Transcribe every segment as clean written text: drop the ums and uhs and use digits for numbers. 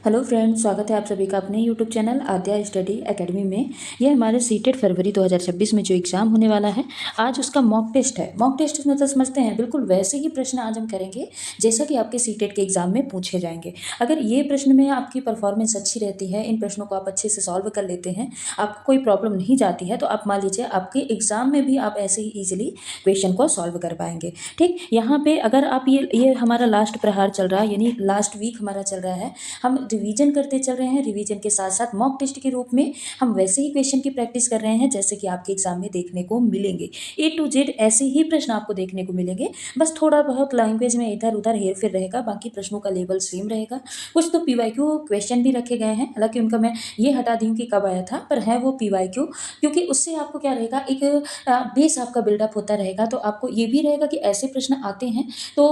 Hello friends, स्वागत है आप सभी का अपने यूट्यूब चैनल आद्या स्टडी एकेडमी में। यह हमारे सीटेट फरवरी 2026 में जो एग्ज़ाम होने वाला है, आज उसका मॉक टेस्ट है। मॉक टेस्ट में तो समझते हैं बिल्कुल वैसे ही प्रश्न आज हम करेंगे जैसा कि आपके सीटेट के एग्ज़ाम में पूछे जाएंगे। अगर ये प्रश्न में आपकी परफॉर्मेंस अच्छी रहती है, इन प्रश्नों को आप अच्छे से सॉल्व कर लेते हैं, आपको कोई प्रॉब्लम नहीं जाती है, तो आप मान लीजिए आपके एग्ज़ाम में भी आप ऐसे ही ईजिली क्वेश्चन को सॉल्व कर पाएंगे। ठीक, यहाँ पे अगर आप ये हमारा लास्ट प्रहार चल रहा है, यानी लास्ट वीक हमारा चल रहा है, हम रिवीजन करते चल रहे हैं। रिवीजन के साथ साथ मॉक टेस्ट के रूप में हम वैसे ही क्वेश्चन की प्रैक्टिस कर रहे हैं जैसे कि आपके एग्जाम में देखने को मिलेंगे। ए टू जेड ऐसे ही प्रश्न आपको देखने को मिलेंगे, बस थोड़ा बहुत लैंग्वेज में इधर उधर हेर फेर रहेगा, बाकी प्रश्नों का लेवल सेम रहेगा। कुछ तो पीवाईक्यू क्वेश्चन भी रखे गए हैं, हालांकि उनका मैं ये हटा दी हूँ कि कब आया था, पर है वो पीवाईक्यू, क्योंकि उससे आपको क्या रहेगा, एक बेस आपका बिल्डअप होता रहेगा। तो आपको ये भी रहेगा कि ऐसे प्रश्न आते हैं तो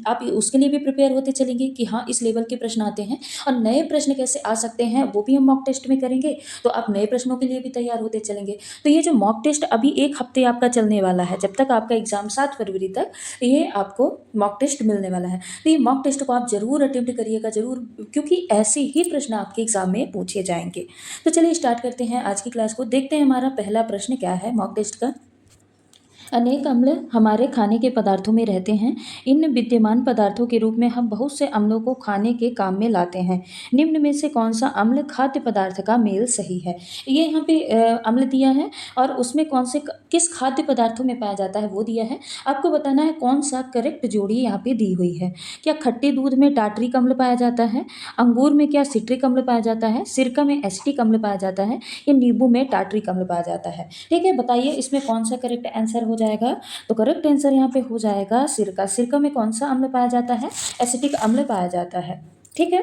आप उसके लिए भी प्रिपेयर होते चलेंगे कि हाँ इस लेवल के प्रश्न आते हैं, और नए प्रश्न कैसे आ सकते हैं वो भी हम मॉक टेस्ट में करेंगे, तो आप नए प्रश्नों के लिए भी तैयार होते चलेंगे। तो ये जो मॉक टेस्ट अभी 1 हफ्ते आपका चलने वाला है, जब तक आपका एग्जाम 7 फरवरी तक, ये आपको मॉक टेस्ट मिलने वाला है। तो ये मॉक टेस्ट को आप जरूर अटेम्प्ट करिएगा, जरूर, क्योंकि ऐसे ही प्रश्न आपके एग्जाम में पूछे जाएंगे। तो चलिए स्टार्ट करते हैं आज की क्लास को। देखते हैं हमारा पहला प्रश्न क्या है मॉक टेस्ट का। अनेक अम्ल हमारे खाने के पदार्थों में रहते हैं। इन विद्यमान पदार्थों के रूप में हम बहुत से अम्लों को खाने के काम में लाते हैं। निम्न में से कौन सा अम्ल खाद्य पदार्थ का मेल सही है। ये यहाँ पे अम्ल दिया है और उसमें कौन से किस खाद्य पदार्थों में पाया जाता है वो दिया है। आपको बताना है कौन सा करेक्ट जोड़ी यहाँ पे दी हुई है। क्या खट्टे दूध में टार्ट्रिक अम्ल पाया जाता है, अंगूर में क्या सिट्रिक अम्ल पाया जाता है, सिरका में एसिटिक अम्ल पाया जाता है, या नींबू में टार्ट्रिक अम्ल पाया जाता है। ठीक है, बताइए इसमें कौन सा करेक्ट आंसर हो जाएगा। तो करेक्ट आंसर यहाँ पे हो जाएगा सिरका। सिरका में कौन सा अम्ल पाया जाता है, एसिटिक अम्ल पाया जाता है। ठीक है,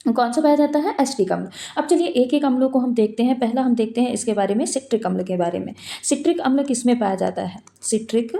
कौन सा पाया जाता है, एसिटिक अम्ल। अब चलिए एक एक अम्लों को हम देखते हैं। पहला हम देखते हैं इसके बारे में, सिट्रिक अम्ल के बारे में। सिट्रिक अम्ल किस में पाया जाता है, सिट्रिक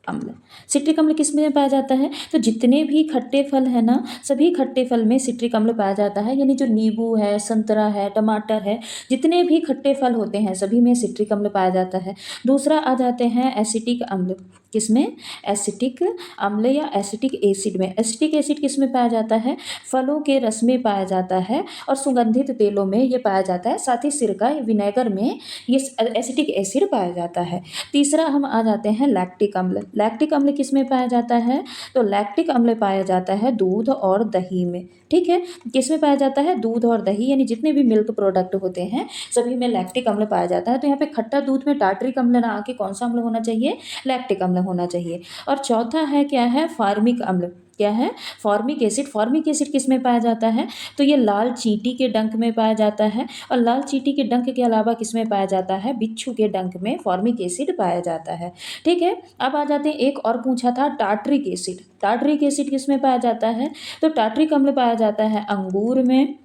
अम्ल। सिट्रिक अम्ल किस में पाया जाता है, तो जितने भी खट्टे फल है ना, सभी खट्टे फल में सिट्रिक अम्ल पाया जाता है। यानी जो नींबू है, संतरा है, टमाटर है, जितने भी खट्टे फल होते हैं सभी में सिट्रिक अम्ल पाया जाता है। दूसरा आ जाते हैं एसिटिक अम्ल। किसमें, एसिटिक अम्ल या एसिटिक एसिड में। एसिटिक एसिड किस में पाया जाता है, फलों के रस में पाया जाता है और सुगंधित तेलों में ये पाया जाता है। साथ ही सिरका विनेगर में ये एसिटिक एसिड पाया जाता है। तीसरा हम आ जाते हैं लैक्टिक अम्ल। लैक्टिक अम्ल किस में पाया जाता है, तो लैक्टिक अम्ल पाया जाता है दूध और दही में। ठीक है, किस में पाया जाता है, दूध और दही, यानी जितने भी मिल्क प्रोडक्ट होते हैं सभी में लैक्टिक अम्ल पाया जाता है। तो यहाँ पे खट्टा दूध में टार्ट्रिक अम्ल ना आके कौन सा अम्ल होना चाहिए, लैक्टिक अम्ल होना चाहिए। और चौथा है क्या है, फार्मिक अम्ल। क्या है, फॉर्मिक एसिड। फॉर्मिक एसिड किस में पाया जाता है, तो ये लाल चींटी के डंक में पाया जाता है, और लाल चींटी के डंक के अलावा किस में पाया जाता है, बिच्छू के डंक में फॉर्मिक एसिड पाया जाता है। ठीक है, अब आ जाते हैं, एक और पूछा था टार्ट्रिक एसिड। टार्ट्रिक एसिड किस में पाया जाता है, तो टार्ट्रिक अम्ल पाया जाता है अंगूर में।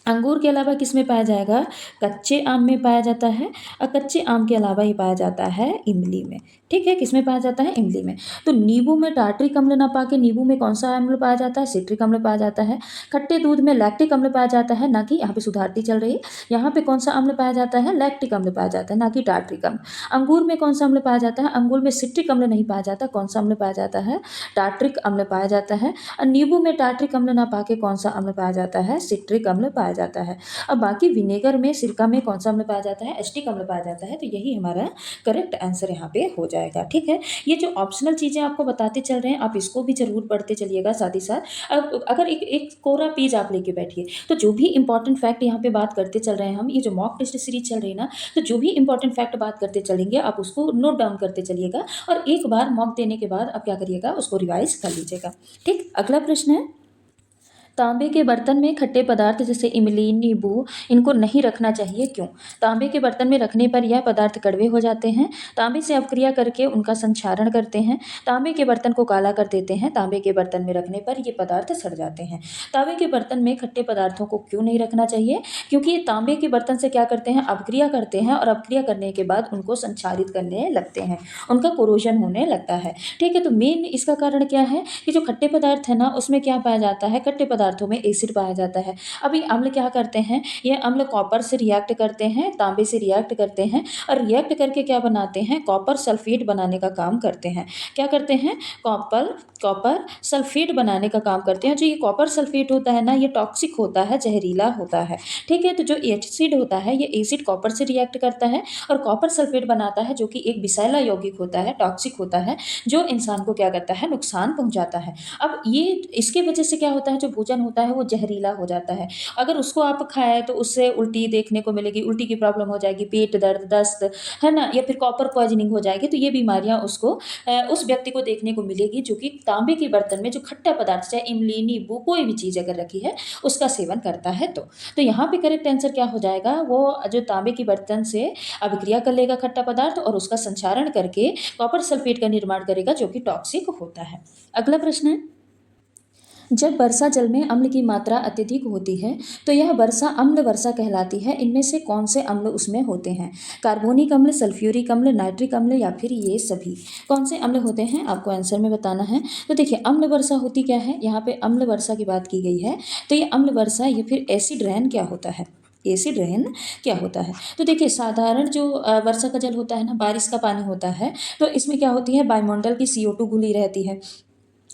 अंगूर के अलावा किस में पाया जाएगा, कच्चे आम में पाया जाता है, और कच्चे आम के अलावा ही पाया जाता है इमली में। ठीक है, किस में पाया जाता है, इमली में। तो नींबू में टार्ट्रिक अम्ल ना पाके नींबू में कौन सा अम्ल पाया जाता है, सिट्रिक अम्ल पाया जाता है। खट्टे दूध में लैक्टिक अम्ल पाया जाता है, ना कि यहाँ पे सुधारती चल रही है, यहाँ पे कौन सा अम्ल पाया जाता है, लैक्टिक अम्ल पाया जाता है, ना कि टार्ट्रिक अम्ल। अंगूर में कौन सा अम्ल पाया जाता है, अंगूर में सिट्रिक अम्ल नहीं पाया जाता, कौन सा अम्ल पाया जाता है, टार्ट्रिक अम्ल पाया जाता है। और नींबू में टार्ट्रिक अम्ल ना पाके कौन सा अम्ल पाया जाता है, सिट्रिक अम्ल पाया जाता है। अब बाकी विनेगर में, सिरका में कौन सा अम्ल पाया जाता है, एसिटिक अम्ल पाया जाता है। तो यही हमारा करेक्ट आंसर यहाँ पे हो जाएगा। ठीक है, ये जो ऑप्शनल चीज़ें आपको बताते चल रहे हैं, आप इसको भी जरूर पढ़ते चलिएगा साथ ही साथ। अब अगर एक कोरा पेज आप लेके बैठिए, तो जो भी इंपॉर्टेंट फैक्ट यहाँ पे बात करते चल रहे हैं हम, ये जो मॉक टेस्ट सीरीज चल रही है ना, तो जो भी इंपॉर्टेंट फैक्ट बात करते चलेंगे आप उसको नोट डाउन करते चलिएगा, और एक बार मॉक देने के बाद आप क्या करिएगा, उसको रिवाइज कर लीजिएगा। ठीक, अगला प्रश्न है, तांबे के बर्तन में खट्टे पदार्थ जैसे इमली, नींबू, इनको नहीं रखना चाहिए, क्यों। तांबे के बर्तन में रखने पर यह पदार्थ कड़वे हो जाते हैं। तांबे से अपक्रिया करके उनका संक्षारण करते हैं। तांबे के बर्तन को काला कर देते हैं। तांबे के बर्तन में रखने पर ये पदार्थ सड़ जाते हैं। तांबे के बर्तन में खट्टे पदार्थों को क्यों नहीं रखना चाहिए, क्योंकि तांबे के बर्तन से क्या करते हैं, अपक्रिया करते हैं, और अपक्रिया करने के बाद उनको संक्षारित करने लगते हैं, उनका कोरोजन होने लगता है। ठीक है, तो मेन इसका कारण क्या है कि जो खट्टे पदार्थ है ना, उसमें क्या पाया जाता है, खट्टे पदार्थ पदार्थों में एसिड पाया जाता है। अब ये अम्ल क्या करते हैं, ये अम्ल कॉपर से रिएक्ट करते हैं, तांबे से रिएक्ट करते हैं और रिएक्ट करके क्या बनाते हैं, कॉपर सल्फेट बनाने का काम करते हैं। क्या करते हैं, कॉपर कॉपर सल्फेट बनाने का काम करते हैं। जो ये कॉपर सल्फेट होता है ना, ये टॉक्सिक होता है, जहरीला होता है। ठीक है, तो जो एसिड होता है, ये एसिड कॉपर से रिएक्ट करता है और कॉपर सल्फेट बनाता है, जो कि एक विषैला यौगिक होता है, टॉक्सिक होता है, जो इंसान को क्या करता है, नुकसान पहुंचाता है। अब ये इसके वजह से क्या होता है, जो भोजन होता है वो जहरीला हो जाता है। अगर उसको आप खाएं तो उससे उल्टी देखने को मिलेगी, उल्टी की प्रॉब्लम हो जाएगी, पेट दर्द, दस्त, है ना, या फिर कॉपर पॉइजनिंग हो जाएगी। तो ये बीमारियां उसको उस व्यक्ति को देखने को मिलेगी जो कि तांबे के बर्तन में जो खट्टा पदार्थ, चाहे इमली, नींबू, कोई भी चीज़ अगर रखी है उसका सेवन करता है। तो यहाँ पे करेक्ट आंसर क्या हो जाएगा, वो जो तांबे के बर्तन से अभिक्रिया कर लेगा खट्टा पदार्थ और उसका संचारण करके कॉपर सल्फेट का निर्माण करेगा, जो कि टॉक्सिक होता है। अगला प्रश्न है, जब वर्षा जल में अम्ल की मात्रा अत्यधिक होती है तो यह वर्षा अम्ल वर्षा कहलाती है। इनमें से कौन से अम्ल उसमें होते हैं, कार्बोनिक अम्ल, सल्फ्यूरिक अम्ल, नाइट्रिक अम्ल या फिर ये सभी? कौन से अम्ल होते हैं, आपको आंसर में बताना है। तो देखिए, अम्ल वर्षा होती क्या है, यहाँ पे अम्ल वर्षा की बात की गई है। तो ये अम्ल वर्षा या फिर एसिड रेन क्या होता है, एसिड रेन क्या होता है? तो देखिए, साधारण जो वर्षा का जल होता है ना, बारिश का पानी होता है, तो इसमें क्या होती है, वायुमंडल की CO2 घुली रहती है।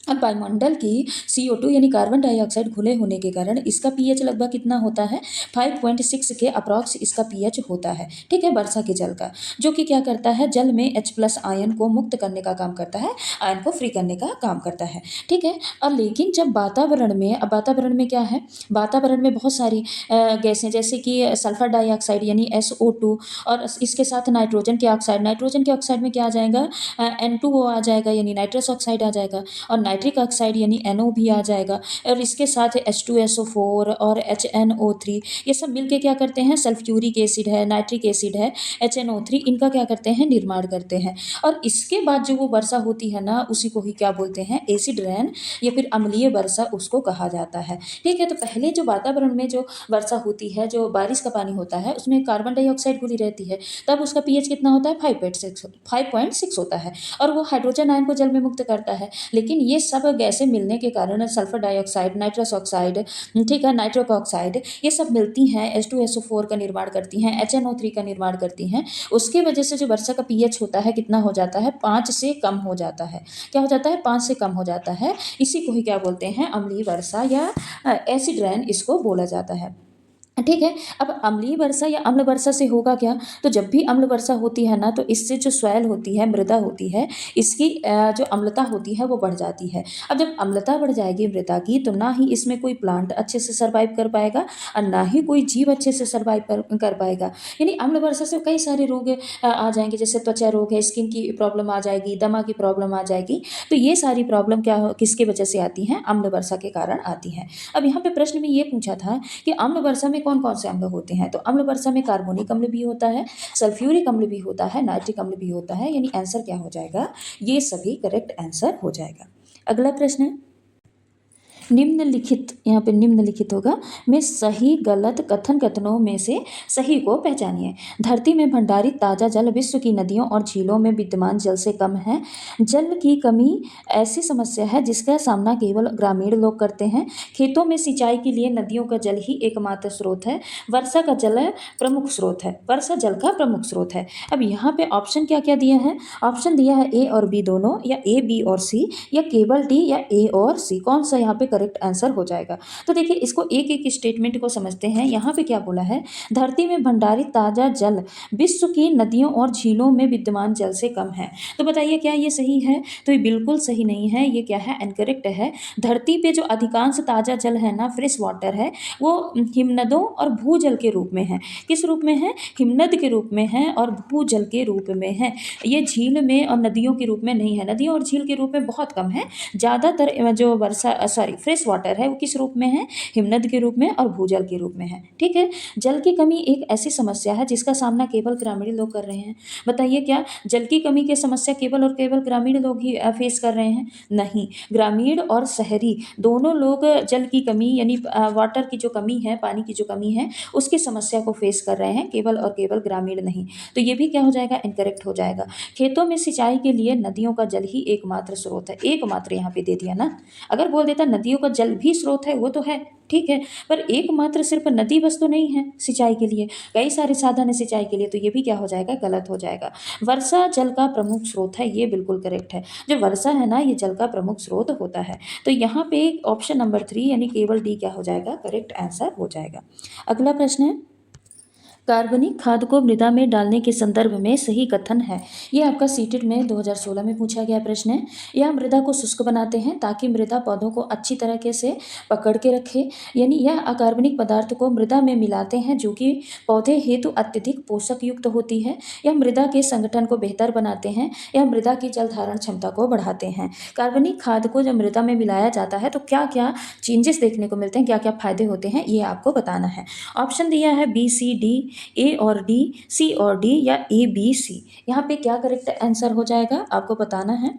अब वायुमंडल की CO2 यानी कार्बन डाइऑक्साइड घुले होने के कारण इसका पीएच लगभग कितना होता है, 5.6 के अप्रॉक्स इसका पीएच होता है। ठीक है, वर्षा के जल का, जो कि क्या करता है, जल में H+ आयन को मुक्त करने का काम करता है, आयन को फ्री करने का काम करता है। ठीक है, और लेकिन जब वातावरण में, अब वातावरण में क्या है, वातावरण में बहुत सारी गैसें, जैसे कि सल्फर डाइऑक्साइड यानी SO2 और इसके साथ नाइट्रोजन के ऑक्साइड, नाइट्रोजन के ऑक्साइड में क्या आ जाएगा, N2O आ जाएगा यानी नाइट्रस ऑक्साइड आ जाएगा, और नाइट्रिक ऑक्साइड यानी NO भी आ जाएगा, और इसके साथ H2SO4 और HNO3, ये सब मिलके क्या करते हैं, सल्फ्यूरिक एसिड है, नाइट्रिक एसिड है, HNO3, इनका क्या करते हैं, निर्माण करते हैं। और इसके बाद जो वो वर्षा होती है ना, उसी को ही क्या बोलते हैं, एसिड रेन या फिर अम्लीय वर्षा उसको कहा जाता है। ठीक है, तो पहले जो वातावरण में जो वर्षा होती है, जो बारिश का पानी होता है, उसमें कार्बन डाइऑक्साइड घुली रहती है, तब उसका पीएच कितना होता है, 5.6 होता है, और वो हाइड्रोजन आयन को जल में मुक्त करता है। लेकिन ये सब गैसें मिलने के कारण सल्फर डाइऑक्साइड, नाइट्रस ऑक्साइड, ठीक है, नाइट्रिक ऑक्साइड, ये सब मिलती हैं, H2SO4 का निर्माण करती हैं, HNO3 का निर्माण करती हैं। उसके वजह से जो वर्षा का पीएच होता है कितना हो जाता है, 5 से कम हो जाता है। क्या हो जाता है, 5 से कम हो जाता है। इसी को ही क्या बोलते हैं, अम्लीय वर्षा या एसिड रेन इसको बोला जाता है। ठीक है, अब अम्लीय वर्षा या अम्ल वर्षा से होगा क्या, तो जब भी अम्ल वर्षा होती है ना, तो इससे जो सॉइल होती है, मृदा होती है, इसकी जो अम्लता होती है वो बढ़ जाती है। अब जब अम्लता बढ़ जाएगी मृदा की, तो ना ही इसमें कोई प्लांट अच्छे से सर्वाइव कर पाएगा और ना ही कोई जीव अच्छे से सर्वाइव कर पाएगा। यानी अम्ल वर्षा से कई सारे रोग आ जाएंगे, जैसे त्वचा रोग है, स्किन की प्रॉब्लम आ जाएगी, दमा की प्रॉब्लम आ जाएगी। तो ये सारी प्रॉब्लम किसके वजह से आती हैं, अम्ल वर्षा के कारण आती हैं। अब यहाँ पे प्रश्न में ये पूछा था कि अम्ल वर्षा में कौन कौन से अम्ल होते हैं, तो अम्ल वर्षा में कार्बोनिक अम्ल भी होता है, सल्फ्यूरिक अम्ल भी होता है, नाइट्रिक अम्ल भी होता है। यानी आंसर क्या हो जाएगा, ये सभी करेक्ट आंसर हो जाएगा। अगला प्रश्न है, निम्नलिखित, यहाँ पे निम्नलिखित होगा, में सही गलत कथन कथनों में से सही को पहचानिए। धरती में भंडारित ताजा जल विश्व की नदियों और झीलों में विद्यमान जल से कम है। जल की कमी ऐसी समस्या है जिसका सामना केवल ग्रामीण लोग करते हैं। खेतों में सिंचाई के लिए नदियों का जल ही एकमात्र स्रोत है। वर्षा का जल प्रमुख स्रोत है, वर्षा जल का प्रमुख स्रोत है। अब यहाँ पे ऑप्शन क्या क्या दिया है, ऑप्शन दिया है A और B दोनों, या A, B और C, या केवल D, या A और C। कौन सा यहाँ पे करेक्ट आंसर हो जाएगा? तो देखिए, इसको एक एक स्टेटमेंट को समझते हैं। यहाँ पे क्या बोला है, धरती में भंडारित ताजा जल विश्व की नदियों और झीलों में विद्यमान जल से कम है। तो बताइए क्या ये सही है? तो ये बिल्कुल सही नहीं है, ये क्या है, इनकरेक्ट है। धरती पे जो अधिकांश ताजा जल है ना, फ्रेश वाटर है, वो हिमनदों और भूजल के रूप में है। किस रूप में है, हिमनद के रूप में है और भूजल के रूप में है। ये झील में और नदियों के रूप में नहीं है, नदियों और झील के रूप में बहुत कम है। ज़्यादातर जो फ्रेश वाटर है वो किस रूप में है, हिमनद के रूप में और भूजल के रूप में है। ठीक है, जल की कमी एक ऐसी समस्या है जिसका सामना केवल ग्रामीण लोग कर रहे हैं। बताइए, क्या जल की कमी की समस्या केवल और केवल ग्रामीण लोग ही फेस कर रहे हैं? नहीं, ग्रामीण और शहरी दोनों लोग जल की कमी यानी वाटर की जो कमी है, पानी की जो कमी है, उसकी समस्या को फेस कर रहे हैं, केवल और केवल ग्रामीण नहीं। तो ये भी क्या हो जाएगा, इनकरेक्ट हो जाएगा। खेतों में सिंचाई के लिए नदियों का जल ही एकमात्र स्रोत है, एकमात्र यहाँ पे दे दिया ना। अगर बोल देता नदियों नदियों का जल भी स्रोत है, वो तो है, ठीक है, पर एकमात्र सिर्फ नदी बस तो नहीं है सिंचाई के लिए, कई सारे साधन है सिंचाई के लिए, तो ये भी क्या हो जाएगा, गलत हो जाएगा। वर्षा जल का प्रमुख स्रोत है, ये बिल्कुल करेक्ट है। जो वर्षा है ना, ये जल का प्रमुख स्रोत होता है। तो यहाँ पे ऑप्शन नंबर 3 यानी केवल डी क्या हो जाएगा, करेक्ट आंसर हो जाएगा। अगला प्रश्न है, कार्बनिक खाद को मृदा में डालने के संदर्भ में सही कथन है। ये आपका सीटेट में 2016 में पूछा गया प्रश्न है। यह मृदा को शुष्क बनाते हैं ताकि मृदा पौधों को अच्छी तरीके से पकड़ के रखे, यानी यह अकार्बनिक पदार्थ को मृदा में मिलाते हैं जो कि पौधे हेतु अत्यधिक पोषक युक्त होती है। यह मृदा के संगठन को बेहतर बनाते हैं, यह मृदा की जल धारण क्षमता को बढ़ाते हैं। कार्बनिक खाद को जब मृदा में मिलाया जाता है तो क्या क्या चेंजेस देखने को मिलते हैं, क्या क्या फायदे होते हैं, ये आपको बताना है। ऑप्शन दिया है बी सी डी, ए और डी, सी और डी, या ए बी सी। यहाँ पे क्या करेक्ट आंसर हो जाएगा आपको बताना है,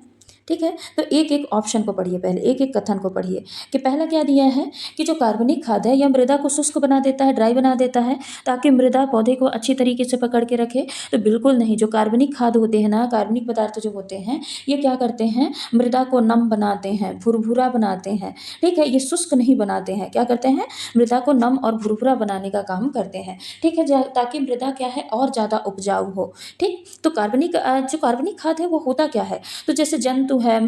ठीक है। तो एक एक ऑप्शन को पढ़िए, पहले एक एक कथन को पढ़िए कि पहला क्या दिया है कि जो कार्बनिक खाद है यह मृदा को शुष्क बना देता है, ड्राई बना देता है ताकि मृदा पौधे को अच्छी तरीके से पकड़ के रखे। तो बिल्कुल नहीं, जो कार्बनिक खाद होते हैं ना, कार्बनिक पदार्थ जो होते हैं, ये क्या करते हैं, मृदा को नम बनाते हैं, भुरभुरा बनाते हैं, ठीक है, ये शुष्क नहीं बनाते हैं, क्या करते हैं, मृदा को नम और भुरभुरा बनाने का काम करते हैं, ठीक है, ताकि मृदा क्या है, और ज़्यादा उपजाऊ हो, ठीक। तो जो कार्बनिक खाद है वो होता क्या है, तो जैसे जंतु है,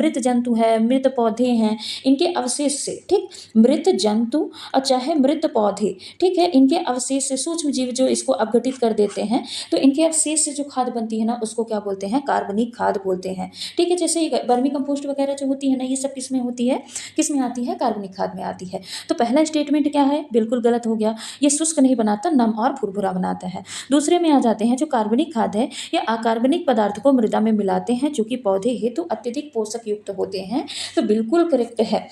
मृत पौधे हैं, इनके अवशेष से, ठीक, मृत जंतु और चाहे मृत पौधे, ठीक है, इनके अवशेष से सूक्ष्म जीव जो इसको अपघटित कर देते हैं, तो इनके अवशेष से जो खाद बनती है ना, उसको क्या बोलते हैं, कार्बनिक खाद बोलते हैं, ठीक है। जैसे ये वर्मी कंपोस्ट वगैरह जो होती है ना, ये सब किसमें होती है, किसमें आती है, कार्बनिक खाद में आती है। तो पहला स्टेटमेंट क्या है, बिल्कुल गलत हो गया, ये शुष्क नहीं बनाता, नम और भुरभुरा बनाता है। दूसरे में आ जाते हैं, जो कार्बनिक खाद है या अकार्बनिक पदार्थ को मृदा में मिलाते हैं जो कि पौधे हेतु अत्यधिक पोषक युक्त होते हैं। तो बिल्कुल करेक्ट है,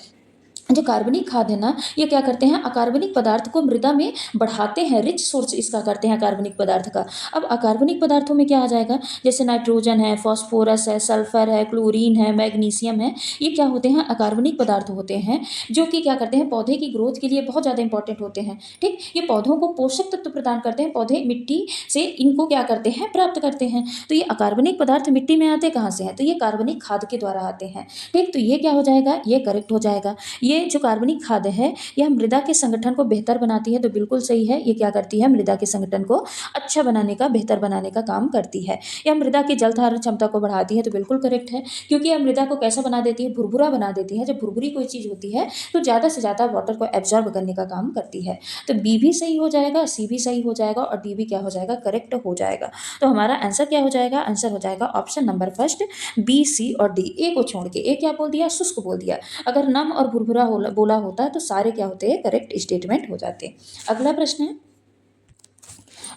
जो कार्बनिक खाद है ना, ये क्या करते हैं, अकार्बनिक पदार्थ को मृदा में बढ़ाते हैं, रिच सोर्स इसका करते हैं कार्बनिक पदार्थ का। अब अकार्बनिक पदार्थों में क्या आ जाएगा, जैसे नाइट्रोजन है, फास्फोरस है, सल्फर है, क्लोरीन है, मैग्नीशियम है, ये क्या होते हैं, अकार्बनिक पदार्थ होते हैं जो कि क्या करते हैं, पौधे की ग्रोथ के लिए बहुत ज़्यादा इंपॉर्टेंट होते हैं, ठीक। ये पौधों को पोषक तत्व प्रदान करते हैं, पौधे मिट्टी से इनको क्या करते हैं, प्राप्त करते हैं। तो ये अकार्बनिक पदार्थ मिट्टी में आते कहाँ से हैं, तो ये कार्बनिक खाद के द्वारा आते हैं, ठीक। तो ये क्या हो जाएगा, ये करेक्ट हो जाएगा। ये जो कार्बनिक खाद है यह मृदा के संगठन को बेहतर बनाती है, तो बिल्कुल सही है, ये क्या करती है, मृदा के संगठन को अच्छा बनाने का, बेहतर बनाने का काम करती है। यह मृदा की जल धारण क्षमता को बढ़ाती है, तो बिल्कुल करेक्ट है, क्योंकि यह मृदा को कैसा बना देती है, भुरभुरा बना देती है। जब भुरभुरी कोई चीज़ होती है तो ज़्यादा से ज़्यादा वाटर को एब्जॉर्ब करने का काम करती है। तो बी भी सही हो जाएगा, सी भी सही हो जाएगा और डी भी क्या हो जाएगा, करेक्ट हो जाएगा। तो हमारा आंसर क्या हो जाएगा, आंसर हो जाएगा ऑप्शन नंबर फर्स्ट, बी, सी और डी। ए को छोड़ के, ए क्या बोल दिया, शुष्क बोल दिया। अगर नम और भुरभुरा बोला होता है तो सारे क्या होते हैं, करेक्ट स्टेटमेंट हो जाते। अगला प्रश्न है,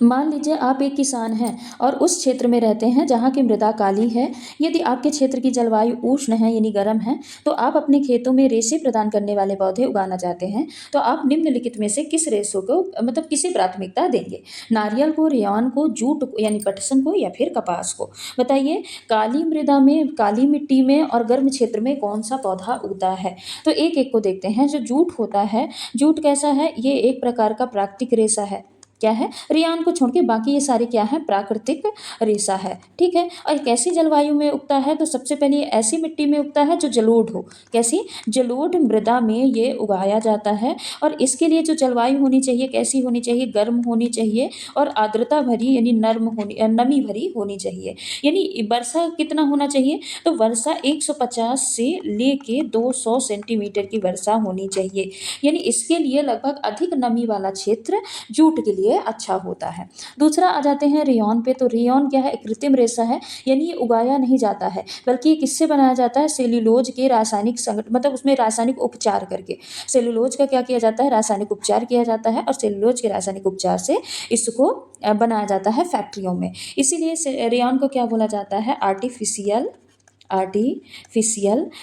मान लीजिए आप एक किसान हैं और उस क्षेत्र में रहते हैं जहाँ की मृदा काली है। यदि आपके क्षेत्र की जलवायु उष्ण है यानी गर्म है, तो आप अपने खेतों में रेशे प्रदान करने वाले पौधे उगाना चाहते हैं, तो आप निम्नलिखित में से किस रेशों को मतलब किसे प्राथमिकता देंगे, नारियल को, रेयॉन को, जूट यानी पटसन को, या फिर कपास को। बताइए, काली मृदा में, काली मिट्टी में और गर्म क्षेत्र में कौन सा पौधा उगता है। तो एक एक को देखते हैं। जो जूट होता है, जूट कैसा है, ये एक प्रकार का प्राकृतिक रेशा है, क्या है, रेयान को छोड़ के बाकी ये सारे क्या है, प्राकृतिक रेशा है, ठीक है। और कैसी जलवायु में उगता है, तो सबसे पहले ये ऐसी मिट्टी में उगता है जो जलोढ़ हो, कैसी, जलोढ़ मृदा में ये उगाया जाता है। और इसके लिए जो जलवायु होनी चाहिए, कैसी होनी चाहिए, गर्म होनी चाहिए और आर्द्रता भरी यानी नमी भरी होनी चाहिए। यानी वर्षा कितना होना चाहिए, तो वर्षा 150 से लेके 200 सेंटीमीटर की वर्षा होनी चाहिए। यानी इसके लिए लगभग अधिक नमी वाला क्षेत्र जूट के लिए अच्छा होता है। दूसरा आ जाते हैं रेयॉन पे। तो रेयॉन क्या है, एक कृत्रिम रेशा है, यानी ये उगाया नहीं जाता है, बल्कि ये किससे बनाया जाता है, सेल्यूलोज के रासायनिक मतलब उसमें रासायनिक उपचार करके। सेल्यूलोज का क्या किया जाता है, रासायनिक उपचार किया जाता है और सेल्यूलोज के रासायनिक उपचार से इसको बनाया जाता है फैक्ट्रियों में। इसीलिए रेयॉन को क्या बोला जाता है, आर्टिफिशियल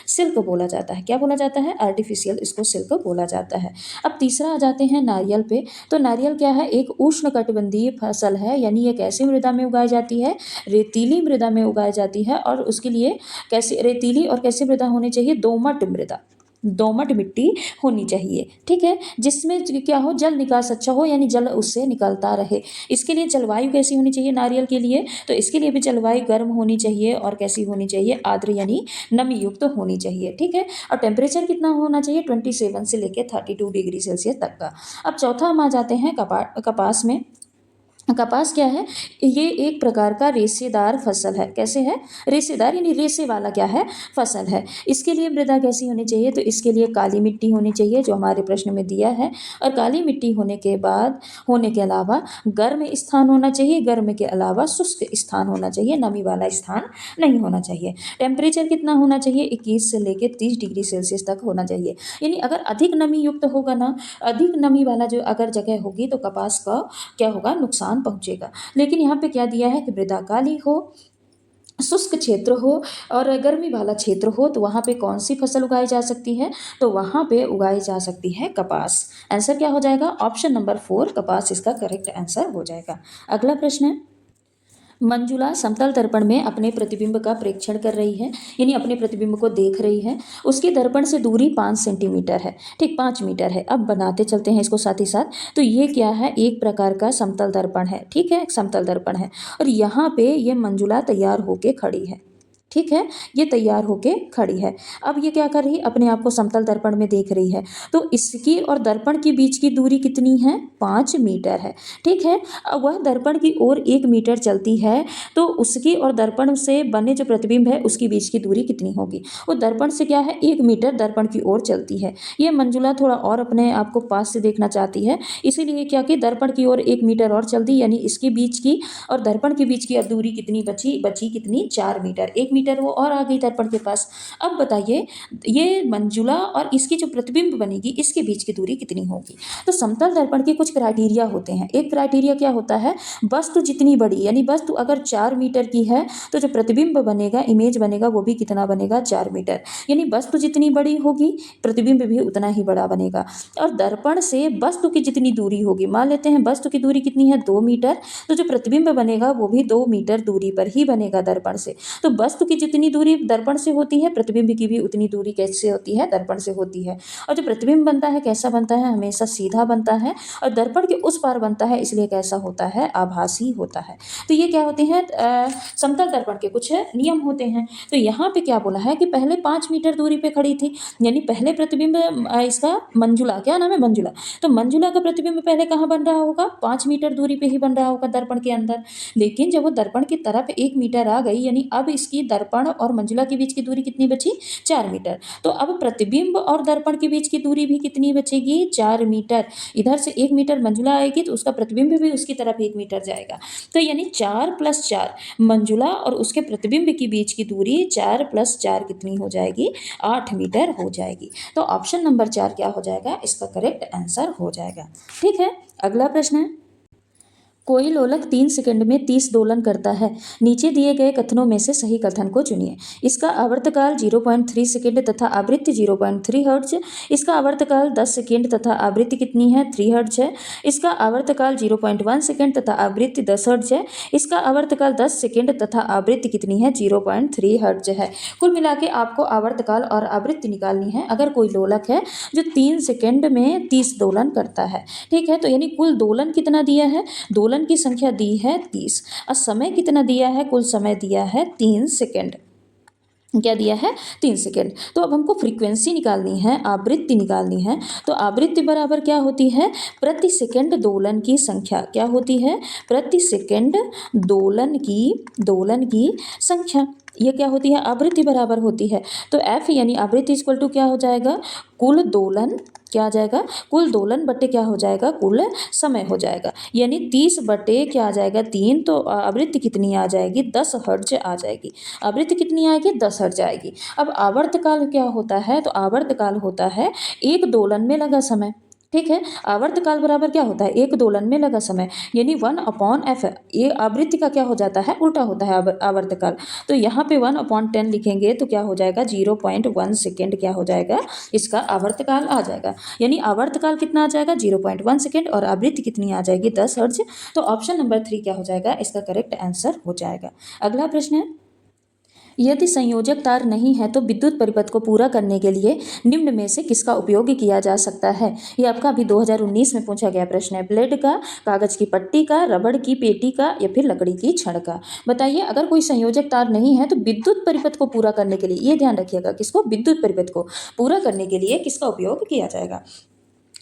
सिल्क बोला जाता है। क्या बोला जाता है, आर्टिफिशियल, इसको सिल्क बोला जाता है। अब तीसरा आ जाते हैं नारियल पे। तो नारियल क्या है, एक उष्णकटिबंधीय फसल है, यानी ये कैसी मृदा में उगाई जाती है, रेतीली मृदा में उगाई जाती है। और उसके लिए कैसी रेतीली और कैसी मृदा होनी चाहिए, दोमट मृदा, दोमट मिट्टी होनी चाहिए, ठीक है, जिसमें क्या हो, जल निकास अच्छा हो, यानी जल उससे निकलता रहे। इसके लिए जलवायु कैसी होनी चाहिए नारियल के लिए, तो इसके लिए भी जलवायु गर्म होनी चाहिए और कैसी होनी चाहिए, आर्द्र यानी नमी युक्त होनी चाहिए, ठीक है। और टेम्परेचर कितना होना चाहिए, 27 से लेकर 32 डिग्री सेल्सियस तक का। अब चौथा हम आ जाते हैं कपास में। कपास क्या है, ये एक प्रकार का रेशेदार फसल है। कैसे है, रेशेदार यानी रेशे वाला क्या है, फसल है। इसके लिए मृदा कैसी होनी चाहिए, तो इसके लिए काली मिट्टी होनी चाहिए, जो हमारे प्रश्न में दिया है। और काली मिट्टी होने के अलावा गर्म स्थान होना चाहिए, गर्म के अलावा शुष्क स्थान होना चाहिए, नमी वाला स्थान नहीं होना चाहिए। टेम्परेचर कितना होना चाहिए, 21 से लेकर 30 डिग्री सेल्सियस तक होना चाहिए। यानी अगर अधिक नमी युक्त होगा ना, अधिक नमी वाला जो अगर जगह होगी, तो कपास का क्या होगा, नुकसान पहुंचेगा। लेकिन यहाँ पे क्या दिया है कि मृदा काली हो, शुष्क क्षेत्र हो और गर्मी वाला क्षेत्र हो, तो वहाँ पे कौन सी फसल उगाई जा सकती है, तो वहाँ पे उगाई जा सकती है कपास। आंसर क्या हो जाएगा, ऑप्शन नंबर 4 कपास इसका करेक्ट आंसर हो जाएगा। अगला प्रश्न है, मंजुला समतल दर्पण में अपने प्रतिबिंब का प्रेक्षण कर रही है, यानी अपने प्रतिबिंब को देख रही है। उसकी दर्पण से दूरी 5 सेंटीमीटर है, ठीक, 5 मीटर है। अब बनाते चलते हैं इसको साथ ही साथ। तो ये क्या है, एक प्रकार का समतल दर्पण है, ठीक है, एक समतल दर्पण है। और यहाँ पे ये मंजुला तैयार होके खड़ी है, ठीक है, ये तैयार होके खड़ी है। अब ये क्या कर रही है, अपने आप को समतल दर्पण में देख रही है। तो इसकी और दर्पण के बीच की दूरी कितनी है, 5 मीटर है, ठीक है। अब वह दर्पण की ओर 1 मीटर चलती है, तो उसकी और दर्पण से बने जो प्रतिबिंब है उसकी बीच की दूरी कितनी होगी। वो दर्पण से क्या है, 1 मीटर दर्पण की ओर चलती है। ये मंजुला थोड़ा और अपने आप को पास से देखना चाहती है, इसीलिए क्या कि दर्पण की ओर 1 मीटर और चल दी, यानी इसके बीच की और दर्पण के बीच की दूरी कितनी बची कितनी, 4 मीटर, 1 मीटर वो और आ गई दर्पण के पास। अब बताइए, ये मंजुला और इसकी जो प्रतिबिंब बनेगी, इसके बीच की दूरी कितनी होगी। तो समतल दर्पण के कुछ क्राइटेरिया होते हैं। एक क्राइटेरिया क्या होता है, वस्तु जितनी बड़ी, यानी वस्तु अगर 4 मीटर की है, तो जो प्रतिबिंब बनेगा, इमेज बनेगा, वो भी कितना बनेगा, 4 मीटर। यानी वस्तु जितनी बड़ी होगी, प्रतिबिंब भी उतना ही बड़ा बनेगा। और दर्पण से वस्तु की जितनी दूरी होगी, मान लेते हैं वस्तु की दूरी कितनी है, 2 मीटर, तो जो प्रतिबिंब बनेगा वो भी 2 मीटर दूरी पर ही बनेगा दर्पण से। तो वस्तु की जितनी दूरी दर्पण से होती है, प्रतिबिंब की भी उतनी दूरी कैसे होती है, दर्पण से होती है। और जो प्रतिबिंब बनता है कैसा बनता है, हमेशा सीधा बनता है, और दर्पण के उस पार बनता है, इसलिए कैसा होता है, आभासी होता है। तो ये क्या होते हैं, समतल दर्पण के कुछ नियम होते हैं। तो यहाँ पे क्या बोला है कि पहले 5 मीटर दूरी पे खड़ी थी, यानी पहले प्रतिबिंब इसका मंजुला, क्या नाम है, मंजुला। तो मंजुला का प्रतिबिंब पहले कहाँ बन रहा होगा, 5 मीटर दूरी पे ही बन रहा होगा दर्पण के अंदर। लेकिन जब वो दर्पण की तरफ 1 मीटर आ गई, यानी अब इसकी दर्पण और मंजुला के बीच की दूरी कितनी बची, 4 मीटर। तो अब प्रतिबिंब और दर्पण के बीच की दूरी भी कितनी बचेगी, 4 मीटर। इधर से 1 मीटर मंजुला आएगी, तो उसका प्रतिबिंब भी उसकी तरफ 1 मीटर जाएगा। तो यानी 4 + 4, मंजुला और उसके प्रतिबिंब के बीच की दूरी 4 + 4 कितनी हो जाएगी, 8 मीटर हो जाएगी। तो ऑप्शन नंबर 4 क्या हो जाएगा, इसका करेक्ट आंसर हो जाएगा, ठीक है। अगला प्रश्न है, कोई लोलक 3 सेकंड में 30 दोलन करता है। नीचे दिए गए कथनों में से सही कथन को चुनिए। इसका आवर्तकाल 0.3 सेकंड तथा आवृत्ति 0.3 हर्ट्ज। इसका आवर्तकाल 10 सेकंड तथा आवृत्ति कितनी है, 3 हर्ट्ज है। इसका आवर्तकाल 0.1 सेकंड तथा आवृत्ति 10 हर्ट्ज है। इसका आवर्तकाल 10 सेकंड तथा आवृत्ति कितनी है, 0.3 हर्ट्ज है। कुल मिला के आपको आवर्तकाल और आवृत्ति निकालनी है। अगर कोई लोलक है जो 3 सेकंड में 30 दोलन करता है, ठीक है, तो यानी कुल दोलन कितना दिया है, दोलन की संख्या दी है 30, और समय कितना दिया है, कुल समय दिया है 3 सेकंड। क्या दिया है, 3 सेकंड। तो अब हमको फ्रीक्वेंसी निकालनी है, आवृत्ति निकालनी है। तो आवृत्ति बराबर क्या होती है, प्रति सेकंड दोलन की संख्या। क्या होती है, प्रति सेकंड दोलन की संख्या। ये क्या होती है, आवृत्ति बराबर होती है। तो F यानी आवृत्ति इक्वल टू क्या हो जाएगा, कुल दोलन, क्या आ जाएगा, कुल दोलन बटे क्या हो जाएगा, कुल समय हो जाएगा। यानी 30 बटे क्या आ जाएगा, 3, तो आवृत्ति कितनी आ जाएगी, 10 हर्ट्ज आ जाएगी। आवृत्ति कितनी आएगी, 10 हर्ट्ज आएगी। अब आवर्तकाल क्या होता है, तो आवर्तकाल होता है एक दोलन में लगा समय, ठीक है। आवर्तकाल बराबर क्या होता है, एक दोलन में लगा समय, यानी 1/f। ये आवृत्ति का क्या हो जाता है, उल्टा होता है आवर्तकाल। तो यहाँ पे 1/10 लिखेंगे तो क्या हो जाएगा, 0.1 सेकेंड क्या हो जाएगा, इसका आवर्तकाल आ जाएगा। यानी आवर्तकाल कितना आ जाएगा, 0.1 सेकेंड, और आवृत्ति कितनी आ जाएगी, 10 हर्ट्ज। तो ऑप्शन नंबर 3 क्या हो जाएगा, इसका करेक्ट आंसर हो जाएगा। अगला प्रश्न है, यदि संयोजक तार नहीं है तो विद्युत परिपथ को पूरा करने के लिए निम्न में से किसका उपयोग किया जा सकता है। ये आपका अभी 2019 में पूछा गया प्रश्न है। ब्लेड का, कागज की पट्टी का, रबड़ की पेटी का या फिर लकड़ी की छड़ का। बताइए, अगर कोई संयोजक तार नहीं है तो विद्युत परिपथ को पूरा करने के लिए, ये ध्यान रखिएगा, किसको, विद्युत परिपथ को पूरा करने के लिए किसका उपयोग किया जाएगा।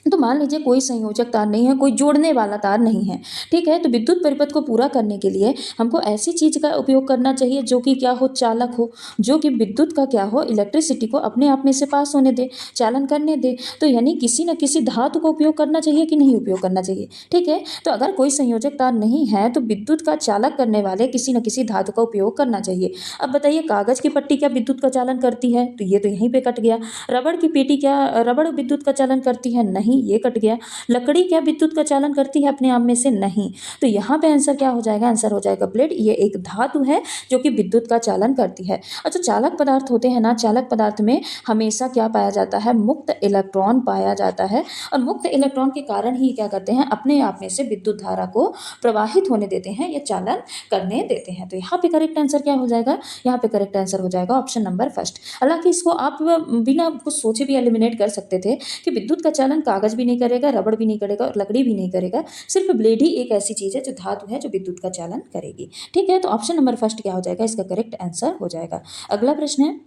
तो मान लीजिए कोई संयोजक तार नहीं है, कोई जोड़ने वाला तार नहीं है, ठीक है। तो विद्युत परिपथ को पूरा करने के लिए हमको ऐसी चीज का उपयोग करना चाहिए जो कि क्या हो, चालक हो, जो कि विद्युत का क्या हो, इलेक्ट्रिसिटी को अपने आप में से पास होने दे, चालन करने दे। तो यानी किसी न किसी धातु का उपयोग करना चाहिए कि नहीं उपयोग करना चाहिए, ठीक है। तो अगर कोई संयोजक तार नहीं है तो विद्युत का चालक करने वाले किसी न किसी धातु का उपयोग करना चाहिए। अब बताइए, कागज की पट्टी क्या विद्युत का चालन करती है, तो ये तो यहीं पे कट गया। रबड़ की पेटी क्या रबड़ विद्युत का चालन करती है, नहीं, ये कट गया। लकड़ी क्या विद्युत का चालन करती है अपने आप में से, नहीं। तो यहाँ पे आंसर क्या हो जाएगा, आंसर हो जाएगा ब्लेड। ये एक धातु है जो कि विद्युत का चालन करती है। अच्छा, चालक पदार्थ होते हैं ना, चालक पदार्थ में हमेशा क्या पाया जाता है, मुक्त इलेक्ट्रॉन पाया जाता है। और मुक्त इलेक्ट्रॉन के कारण ही क्या करते हैं, अपने आप में से विद्युत धारा को प्रवाहित होने देते हैं या चालन करने देते हैं। तो यहाँ पे करेक्ट आंसर क्या हो जाएगा, यहाँ पे करेक्ट आंसर हो जाएगा ऑप्शन नंबर फर्स्ट। हालांकि इसको आप बिना कुछ सोचे भी एलिमिनेट कर सकते थे कि विद्युत का चालन कागज भी नहीं करेगा, रबड़ भी नहीं करेगा और लकड़ी भी नहीं करेगा। सिर्फ ब्लेड ही एक ऐसी चीज है जो धातु है जो विद्युत का चालन करेगी, ठीक है। तो ऑप्शन नंबर फर्स्ट क्या हो जाएगा, इसका करेक्ट आंसर हो जाएगा। अगला प्रश्न है,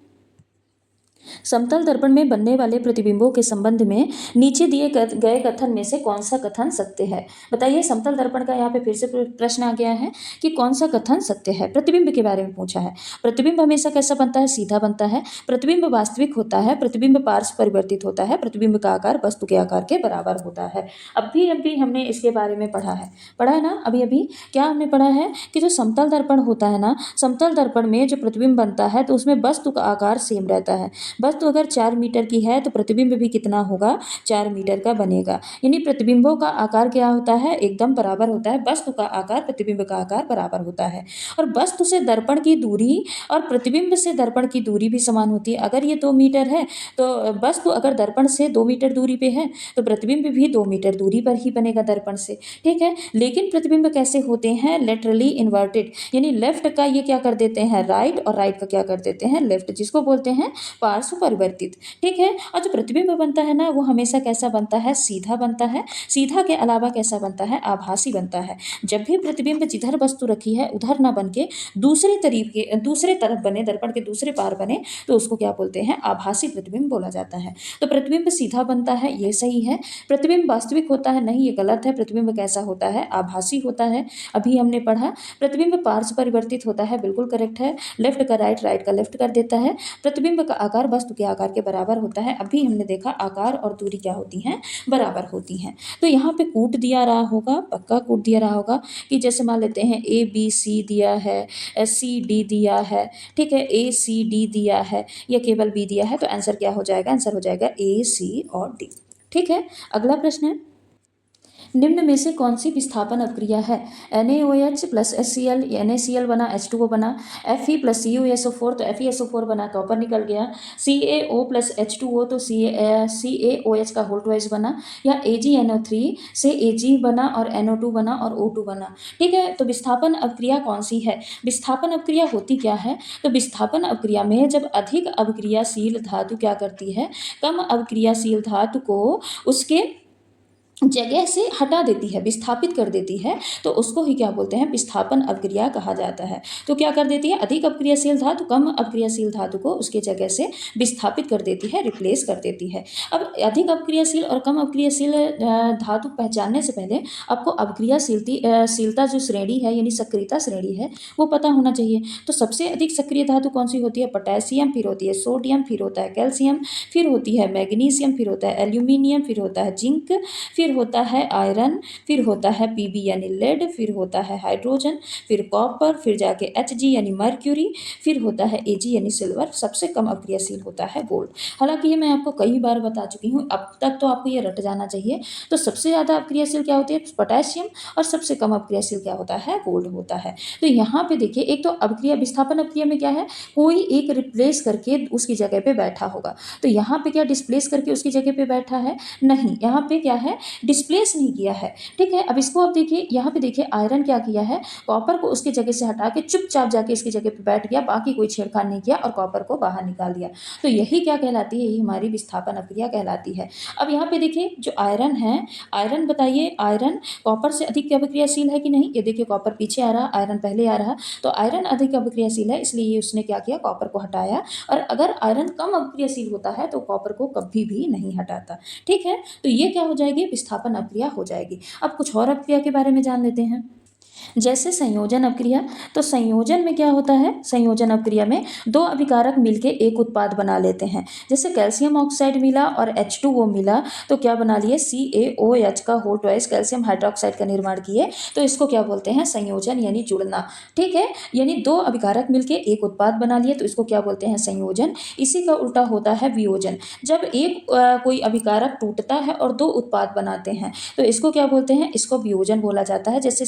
समतल दर्पण में बनने वाले प्रतिबिंबों के संबंध में नीचे दिए गए कथन में से कौन सा कथन सत्य है। बताइए, समतल दर्पण का यहाँ पे फिर से प्रश्न आ गया है कि कौन सा कथन सत्य है। प्रतिबिंब के बारे में पूछा है। प्रतिबिंब हमेशा कैसा बनता है, सीधा बनता है। प्रतिबिंब वास्तविक होता है। प्रतिबिंब पार्श्व परिवर्तित होता है। प्रतिबिंब का आकार वस्तु के आकार के बराबर होता है। अभी हमने इसके बारे में पढ़ा है ना। अभी क्या हमने पढ़ा है कि जो समतल दर्पण होता है ना, समतल दर्पण में जो प्रतिबिंब बनता है तो उसमें वस्तु का आकार सेम रहता है। वस्तु अगर 4 मीटर की है तो प्रतिबिंब भी कितना होगा, 4 मीटर का बनेगा। यानी प्रतिबिंबों का आकार क्या होता है, एकदम बराबर होता है। वस्तु का आकार प्रतिबिंब का आकार बराबर होता है। और वस्तु से दर्पण की दूरी और प्रतिबिंब से दर्पण की दूरी भी समान होती है। अगर ये 2 मीटर है तो वस्तु अगर दर्पण से 2 मीटर दूरी पे है तो प्रतिबिंब भी 2 मीटर दूरी पर ही बनेगा दर्पण से, ठीक है। लेकिन प्रतिबिंब कैसे होते हैं, लेटरली इन्वर्टेड, यानी लेफ्ट का ये क्या कर देते हैं, राइट, और राइट का क्या कर देते हैं, लेफ्ट, जिसको बोलते हैं पार्श्व परिवर्तित, ठीक है। और जो प्रतिबिंब बनता है ना वो हमेशा कैसा बनता है, सीधा बनता है। सीधा के अलावा कैसा बनता है, आभासी बनता है। जब भी प्रतिबिंब जिधर वस्तु रखी है उधर ना बन के दूसरे तरफ बने, दर्पण के दूसरे पार बने, तो उसको क्या बोलते हैं, आभासी प्रतिबिंब बोला जाता है। तो प्रतिबिंब सीधा बनता है, ये सही है। प्रतिबिंब वास्तविक होता है, नहीं, ये गलत है। प्रतिबिंब कैसा होता है, आभासी होता है। अभी हमने पढ़ा प्रतिबिंब पार्श्व परिवर्तित होता है, बिल्कुल करेक्ट है। लेफ्ट का राइट, राइट का लेफ्ट कर देता है। प्रतिबिंब का आकार वस्तु के आकार के बराबर होता है। अभी हमने देखा आकार और दूरी क्या होती हैं, बराबर होती हैं। तो यहाँ पे कूट दिया रहा होगा, पक्का कूट दिया रहा होगा कि जैसे मान लेते हैं ABC दिया है, CD दिया है, ठीक है, ACD दिया है या केवल B दिया है, तो आंसर क्या हो जाएगा, आंसर हो जाएगा AC और D, ठीक है। अगला प्रश्न है, निम्न में से कौन सी विस्थापन अपक्रिया है। NaOH प्लस HCl, NaCl बना H2O बना, Fe प्लस CuSO4 तो FeSO4 बना, कॉपर निकल गया। CaO प्लस H2O तो CaOH का होल ट्वाइस बना, या AgNO3 से Ag बना और NO2 बना और O2 बना, ठीक है। तो विस्थापन अपक्रिया कौन सी है, विस्थापन अपक्रिया होती क्या है, तो विस्थापन अपक्रिया में जब अधिक अपक्रियाशील धातु क्या करती है, कम अपक्रियाशील धातु को उसके जगह से हटा देती है, विस्थापित कर देती है, तो उसको ही क्या बोलते हैं, विस्थापन अपक्रिया कहा जाता है। तो क्या कर देती है, अधिक अपक्रियाशील धातु कम अपक्रियाशील धातु को उसके जगह से विस्थापित कर देती है, रिप्लेस कर देती है। अब अधिक अपक्रियाशील और कम अपक्रियाशील धातु पहचानने से पहले आपको अपक्रियाशीलता जो श्रेणी है यानी सक्रियता श्रेणी है वो पता होना चाहिए। तो सबसे अधिक सक्रिय धातु कौन सी होती है, पोटेशियम, फिर होती है सोडियम, फिर होता है कैल्शियम, फिर होती है मैग्नीशियम, फिर होता है एल्यूमिनियम, फिर होता है जिंक, फिर होता है आयरन, फिर होता है Pb यानी लेड, फिर होता है हाइड्रोजन, फिर कॉपर, फिर जाके Hg यानी मर्क्यूरी, फिर होता है Ag यानी सिल्वर। सबसे कम अक्रियाशील होता है गोल्ड। हालांकि ये मैं आपको कई बार बता चुकी हूँ, अब तक तो आपको ये रट जाना चाहिए। तो सबसे ज़्यादा अक्रियाशील क्या होती है, पोटेशियम, और सबसे कम अक्रियाशील क्या होता है, गोल्ड होता है। तो यहाँ पे देखिए, एक तो अभिक्रिया विस्थापन अभिक्रिया में क्या है, कोई एक रिप्लेस करके उसकी जगह पे बैठा होगा। तो यहाँ पे क्या डिस्प्लेस करके उसकी जगह पे बैठा है, नहीं, यहाँ पे क्या है डिस्प्लेस नहीं किया है। ठीक है, अब इसको आप देखिए, यहाँ पे देखिए आयरन क्या किया है, कॉपर को उसकी जगह से हटा के चुपचाप जाके इसकी जगह पे बैठ गया, बाकी कोई छेड़खानी नहीं किया और कॉपर को बाहर निकाल दिया। तो यही क्या कहलाती है, यही हमारी विस्थापन अभिक्रिया कहलाती है। अब यहाँ पे देखिए जो आयरन है, आयरन बताइए, आयरन कॉपर से अधिक अभिक्रियाशील है कि नहीं? ये देखिए कॉपर पीछे आ रहा, आयरन पहले आ रहा, तो आयरन अधिक अभिक्रियाशील है, इसलिए उसने क्या किया, कॉपर को हटाया। और अगर आयरन कम अभिक्रियाशील होता है तो कॉपर को कभी भी नहीं हटाता। ठीक है, तो ये क्या हो जाएगी, विस्थापन अभिक्रिया हो जाएगी। अब कुछ और अभिक्रिया के बारे में जान लेते हैं। जैसे संयोजन अपक्रिया, तो संयोजन में क्या होता है, संयोजन अपक्रिया में दो अभिकारक मिलके एक उत्पाद बना लेते हैं। जैसे कैल्शियम ऑक्साइड मिला और H2O मिला, तो क्या बना लिए, CaOH का होल ट्वाइस कैल्शियम हाइड्रोक्साइड का निर्माण किए, तो इसको क्या बोलते हैं, संयोजन यानी जुड़ना। ठीक है, यानी दो अभिकारक मिलके एक उत्पाद बना लिए तो इसको क्या बोलते हैं, संयोजन। इसी का उल्टा होता है वियोजन। जब एक कोई अभिकारक टूटता है और दो उत्पाद बनाते हैं तो इसको क्या बोलते हैं, इसको वियोजन बोला जाता है। जैसे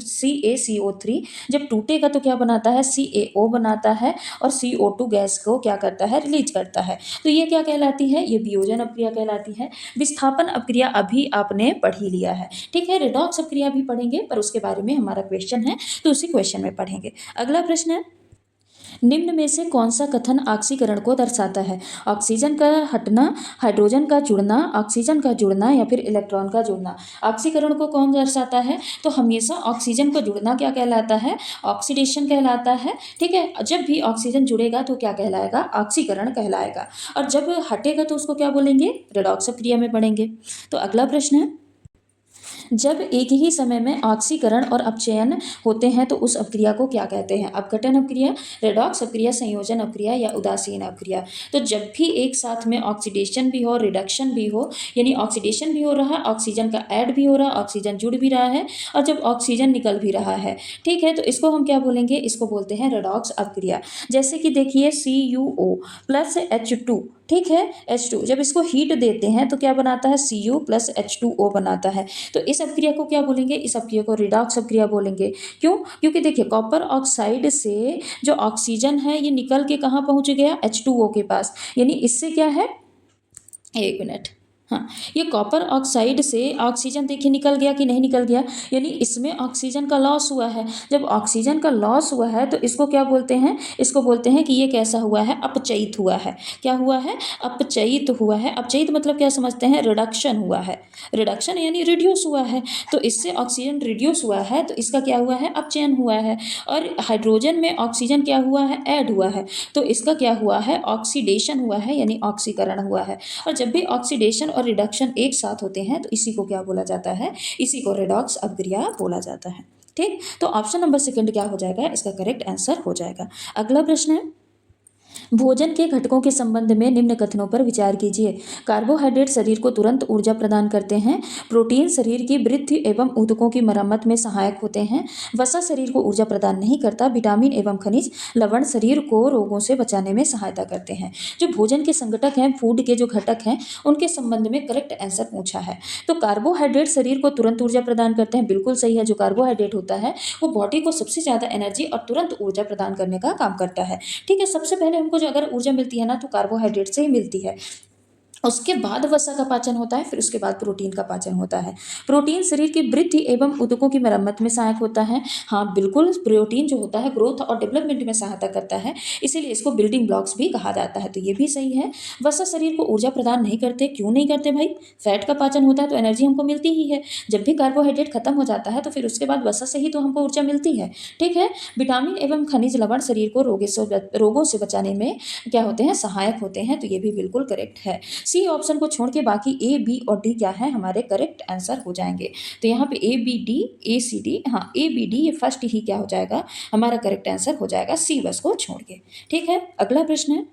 CaCO3 जब टूटेगा तो क्या बनाता है, CaO बनाता है और CO2 गैस को क्या करता है, रिलीज करता है। तो ये क्या कहलाती है, ये वियोजन अपक्रिया कहलाती है। विस्थापन अपक्रिया अभी आपने पढ़ ही लिया है। ठीक है, रेडॉक्स अपक्रिया भी पढ़ेंगे पर उसके बारे में हमारा क्वेश्चन है तो उसी क्वेश्चन में पढ़ेंगे। अगला प्रश्न है, निम्न में से कौन सा कथन ऑक्सीकरण को दर्शाता है? ऑक्सीजन का हटना, हाइड्रोजन का जुड़ना, ऑक्सीजन का जुड़ना या फिर इलेक्ट्रॉन का जुड़ना। ऑक्सीकरण को कौन दर्शाता है? तो हमेशा ऑक्सीजन को जुड़ना क्या कहलाता है, ऑक्सीडेशन कहलाता है। ठीक है, जब भी ऑक्सीजन जुड़ेगा तो क्या कहलाएगा, ऑक्सीकरण कहलाएगा। और जब हटेगा तो उसको क्या बोलेंगे, रेडॉक्स अपक्रिया में पढ़ेंगे। तो अगला प्रश्न है, जब एक ही समय में ऑक्सीकरण और अपचयन होते हैं तो उस अपक्रिया को क्या कहते हैं? अपघटन अपक्रिया, रेडॉक्स अपक्रिया, संयोजन अपक्रिया या उदासीन अपक्रिया। तो जब भी एक साथ में ऑक्सीडेशन भी हो, रिडक्शन भी हो, यानी ऑक्सीडेशन भी हो रहा है, ऑक्सीजन का ऐड भी हो रहा है, ऑक्सीजन जुड़ भी रहा है और जब ऑक्सीजन निकल भी रहा है, ठीक है, तो इसको हम क्या बोलेंगे, इसको बोलते हैं रेडॉक्स अपक्रिया। जैसे कि देखिए CuO प्लस H2, ठीक है, H2 जब इसको हीट देते हैं तो क्या बनाता है, Cu प्लस H2O बनाता है। तो इस अपक्रिया को क्या बोलेंगे, इस अपक्रिया को रिडॉक्स अपक्रिया बोलेंगे। क्यों? क्योंकि देखिए कॉपर ऑक्साइड से जो ऑक्सीजन है ये निकल के कहाँ पहुंच गया, H2O के पास, यानी इससे क्या है, एक मिनट, हाँ, ये कॉपर ऑक्साइड से ऑक्सीजन देखिए निकल गया कि नहीं निकल गया, यानी इसमें ऑक्सीजन का लॉस हुआ है। जब ऑक्सीजन का लॉस हुआ है तो इसको क्या बोलते हैं, इसको बोलते हैं कि ये कैसा हुआ है, अपचयित हुआ है। क्या हुआ है, अपचयित हुआ है। अपचयित मतलब क्या समझते हैं, रिडक्शन हुआ है। रिडक्शन यानी रिड्यूस हुआ है, तो इससे ऑक्सीजन रिड्यूस हुआ है तो इसका क्या हुआ है, अपचयन हुआ है। और हाइड्रोजन में ऑक्सीजन क्या हुआ है, ऐड हुआ है, तो इसका क्या हुआ है, ऑक्सीडेशन हुआ है, यानी ऑक्सीकरण हुआ है। और जब भी ऑक्सीडेशन और रिडक्शन एक साथ होते हैं तो इसी को क्या बोला जाता है, इसी को रेडॉक्स अपक्रिया बोला जाता है। ठीक, तो ऑप्शन नंबर सेकंड क्या हो जाएगा, इसका करेक्ट आंसर हो जाएगा। अगला प्रश्न है, भोजन के घटकों के संबंध में निम्न कथनों पर विचार कीजिए। कार्बोहाइड्रेट शरीर को तुरंत ऊर्जा प्रदान करते हैं, प्रोटीन शरीर की वृद्धि एवं ऊतकों की मरम्मत में सहायक होते हैं, वसा शरीर को ऊर्जा प्रदान नहीं करता, विटामिन एवं खनिज लवण शरीर को रोगों से बचाने में सहायता करते हैं। जो भोजन के संगठक हैं, फूड के जो घटक हैं, उनके संबंध में करेक्ट आंसर पूछा है। तो कार्बोहाइड्रेट शरीर को तुरंत ऊर्जा प्रदान करते हैं, बिल्कुल सही है। जो कार्बोहाइड्रेट होता है वो बॉडी को सबसे ज़्यादा एनर्जी और तुरंत ऊर्जा प्रदान करने का काम करता है। ठीक है, सबसे पहले हमको जो अगर ऊर्जा मिलती है ना तो कार्बोहाइड्रेट से ही मिलती है, उसके बाद वसा का पाचन होता है, फिर उसके बाद प्रोटीन का पाचन होता है। प्रोटीन शरीर की वृद्धि एवं ऊतकों की मरम्मत में सहायक होता है। हाँ बिल्कुल, प्रोटीन जो होता है ग्रोथ और डेवलपमेंट में सहायता करता है, इसीलिए इसको बिल्डिंग ब्लॉक्स भी कहा जाता है, तो ये भी सही है। वसा शरीर को ऊर्जा प्रदान नहीं करते, क्यों नहीं करते भाई, फैट का पाचन होता है तो एनर्जी हमको मिलती ही है। जब भी कार्बोहाइड्रेट खत्म हो जाता है तो फिर उसके बाद वसा से ही तो हमको ऊर्जा मिलती है। ठीक है, विटामिन एवं खनिज लवण शरीर को रोगों से बचाने में क्या होते हैं, सहायक होते हैं, तो ये भी बिल्कुल करेक्ट है। सी ऑप्शन को छोड़ के बाकी ए, बी और डी क्या है, हमारे करेक्ट आंसर हो जाएंगे। तो यहाँ पे ए, बी, डी, ए, सी, डी, हाँ ए, बी, डी ये फर्स्ट ही क्या हो जाएगा, हमारा करेक्ट आंसर हो जाएगा, सी बस को छोड़ के। ठीक है, अगला प्रश्न है,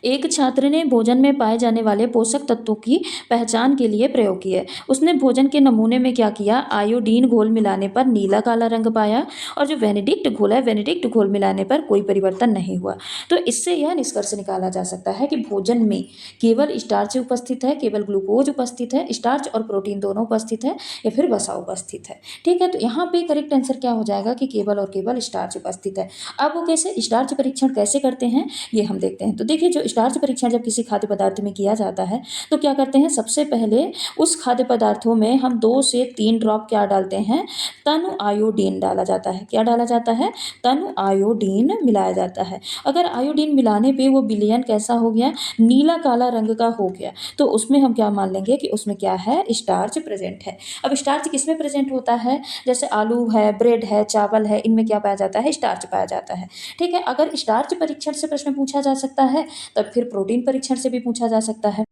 एक छात्र ने भोजन में पाए जाने वाले पोषक तत्वों की पहचान के लिए प्रयोग किए। उसने भोजन के नमूने में क्या किया, आयोडीन घोल मिलाने पर नीला काला रंग पाया और जो वेनेडिक्ट घोल है, वेनेडिक्ट घोल मिलाने पर कोई परिवर्तन नहीं हुआ। तो इससे यह निष्कर्ष निकाला जा सकता है कि भोजन में केवल स्टार्च उपस्थित है, केवल ग्लूकोज उपस्थित है, स्टार्च और प्रोटीन दोनों उपस्थित है या फिर वसा उपस्थित है। ठीक है, तो यहाँ पे करेक्ट आंसर क्या हो जाएगा कि केवल और केवल स्टार्च उपस्थित है। अब वो कैसे, स्टार्च परीक्षण कैसे करते हैं ये हम देखते हैं। तो देखिए जो स्टार्च परीक्षण जब किसी खाद्य पदार्थ में किया जाता है तो क्या करते हैं, सबसे पहले उस खाद्य पदार्थों में हम 2 से 3 ड्रॉप क्या डालते हैं, तनु आयोडीन डाला जाता है। क्या डाला जाता है, तनु आयोडीन मिलाया जाता है। अगर आयोडीन मिलाने पे वो विलयन कैसा हो गया, नीला काला रंग का हो गया, तो उसमें हम क्या मान लेंगे कि उसमें क्या है, स्टार्च प्रेजेंट है। अब स्टार्च किसमें प्रेजेंट होता है, जैसे आलू है, ब्रेड है, चावल है, इनमें क्या पाया जाता है, स्टार्च पाया जाता है। ठीक है, अगर स्टार्च परीक्षण से प्रश्न पूछा जा सकता है तब फिर प्रोटीन परीक्षण से भी पूछा जा सकता है।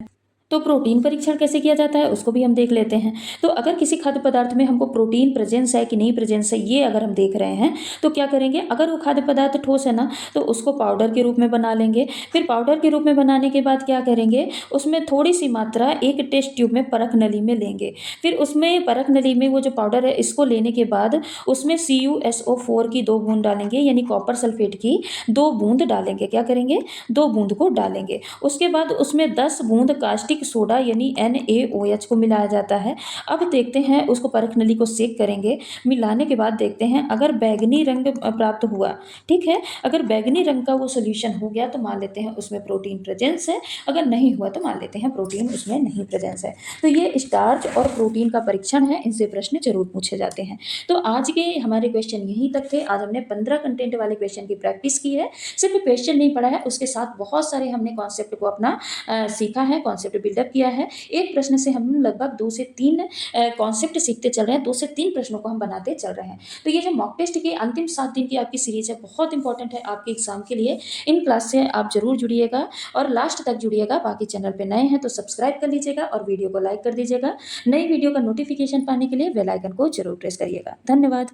तो प्रोटीन परीक्षण कैसे किया जाता है उसको भी हम देख लेते हैं। तो अगर किसी खाद्य पदार्थ में हमको प्रोटीन प्रेजेंस है कि नहीं प्रेजेंस है, ये अगर हम देख रहे हैं तो क्या करेंगे, अगर वो खाद्य पदार्थ ठोस है ना तो उसको पाउडर के रूप में बना लेंगे। फिर पाउडर के रूप में बनाने के बाद क्या करेंगे, उसमें थोड़ी सी मात्रा एक टेस्ट ट्यूब में परख नली में लेंगे। फिर उसमें परख नली में वो जो पाउडर है इसको लेने के बाद उसमें CuSO4 की 2 बूंद डालेंगे, यानी कॉपर सल्फेट की 2 बूंद डालेंगे। क्या करेंगे, 2 बूंद को डालेंगे। उसके बाद उसमें 10 बूंद कास्टिक सोडा यानी NaOH को मिलाया जाता है। अब देखते हैं उसको परख नली को सेक करेंगे, मिलाने के बाद देखते हैं अगर बैंगनी रंग प्राप्त हुआ, ठीक है, अगर बैंगनी रंग का वो सोल्यूशन हो गया तो मान लेते हैं उसमें प्रोटीन प्रेजेंस है, अगर नहीं हुआ तो मान लेते हैं प्रोटीन उसमें नहीं प्रेजेंस है। तो ये स्टार्च और प्रोटीन का परीक्षण है, इनसे प्रश्न जरूर पूछे जाते हैं। तो आज के हमारे क्वेश्चन यहीं तक थे। आज हमने 15 कंटेंट वाले क्वेश्चन की प्रैक्टिस की है। सिर्फ क्वेश्चन नहीं पढ़ा है, उसके साथ बहुत सारे हमने कॉन्सेप्ट को अपना सीखा है, कॉन्सेप्ट बिल्डअप किया है। एक प्रश्न से हम लगभग 2 से 3 कॉन्सेप्ट सीखते चल रहे हैं, 2 से 3 प्रश्नों को हम बनाते चल रहे हैं। तो ये जो मॉक टेस्ट की अंतिम 7 दिन की आपकी सीरीज है, बहुत इंपॉर्टेंट है आपके एग्जाम के लिए। इन क्लास से आप जरूर जुड़िएगा और लास्ट तक जुड़िएगा। बाकी चैनल पे नए हैं तो सब्सक्राइब कर लीजिएगा और वीडियो को लाइक कर दीजिएगा। नई वीडियो का नोटिफिकेशन पाने के लिए बेल आइकन को जरूर प्रेस करिएगा। धन्यवाद।